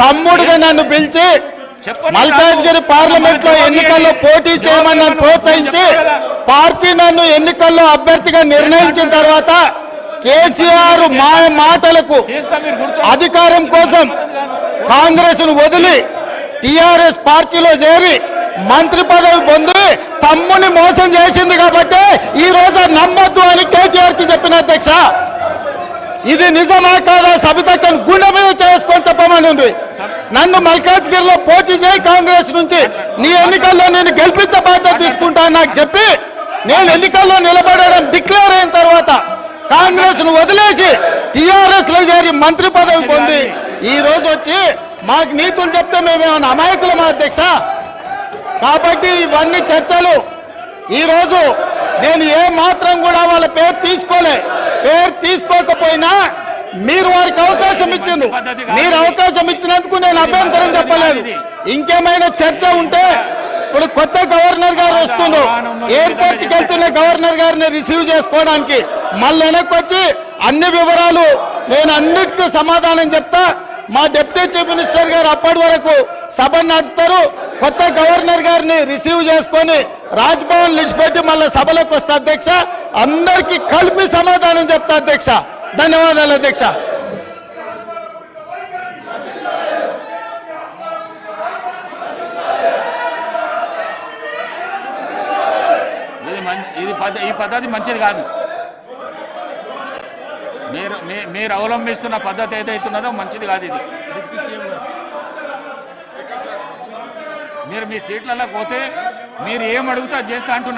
తమ్ముడిగా నన్ను పిలిచి మల్కాజ్గిరి పార్లమెంట్ లో ఎన్నికల్లో పోటీ చేయమని నన్ను ప్రోత్సహించి పార్టీ నన్ను ఎన్నికల్లో అభ్యర్థిగా నిర్ణయించిన తర్వాత కేసీఆర్ మాటలకు అధికారం కోసం కాంగ్రెస్ ను వదిలి టిఆర్ఎస్ పార్టీలో చేరి మంత్రి పదవి పొంది తమ్ముని మోసం చేసింది కాబట్టి ఈ రోజు నమ్మొద్దు అని కేటీఆర్ కి చెప్పిన అధ్యక్ష. ఇది నిజమా కాదా సబితక్కను గుండె మీద చేసుకొని చెప్పమని ఉంది. నన్ను మల్కాజ్గిరిలో పోటీ చేయి కాంగ్రెస్ నుంచి నీ ఎన్నికల్లో నేను గెలిపించే బాధ్యత తీసుకుంటాను నాకు చెప్పి నేను ఎన్నికల్లో నిలబడడం డిక్లేర్ అయిన తర్వాత కాంగ్రెస్ ను వదిలేసి టిఆర్ఎస్ లో చేరి మంత్రి పదవి పొంది ఈ రోజు వచ్చి మాకు నీతులు చెప్తే మేమేమన్నా అమాయకులమా అధ్యక్ష? కాబట్టి ఇవన్నీ చర్చలు. ఈ రోజు నేను ఏ మాత్రం కూడా వాళ్ళ పేరు తీసుకోకపోయినా మీరు వారికి అవకాశం ఇచ్చిండ్రు. మీరు అవకాశం ఇచ్చినందుకు నేను అభ్యంతరం చెప్పలేదు. ఇంకేమైనా చర్చ ఉంటే ఇప్పుడు కొత్త గవర్నర్ గారు వస్తున్నారు, ఎయిర్పోర్ట్కి వెళ్తున్న గవర్నర్ గారిని రిసీవ్ చేసుకోవడానికి మళ్ళీ వెనక్కి వచ్చి అన్ని వివరాలు నేను అన్నిటికీ సమాధానం చెప్తా. మా డిప్యూటీ చీఫ్ మినిస్టర్ గారు అప్పటి వరకు సభ నడుపుతారు. కొత్త గవర్నర్ గారిని రిసీవ్ చేసుకొని రాజ్భవన్ విడిచిపెట్టి మళ్ళీ సభలోకి వస్తా అధ్యక్ష. అందరికీ కలిపి సమాధానం చెప్తా అధ్యక్ష. ధన్యవాదాలు అధ్యక్ష. ఈ పద్ధతి మంచిది కాదు. మీరు అవలంబిస్తున్న పద్ధతి ఏదైతున్నదో మంచిది కాదు. ఇది మీరు మీ సీట్లలో పోతే మీరు ఏం అడుగుతా చేస్తా అంటున్నారు.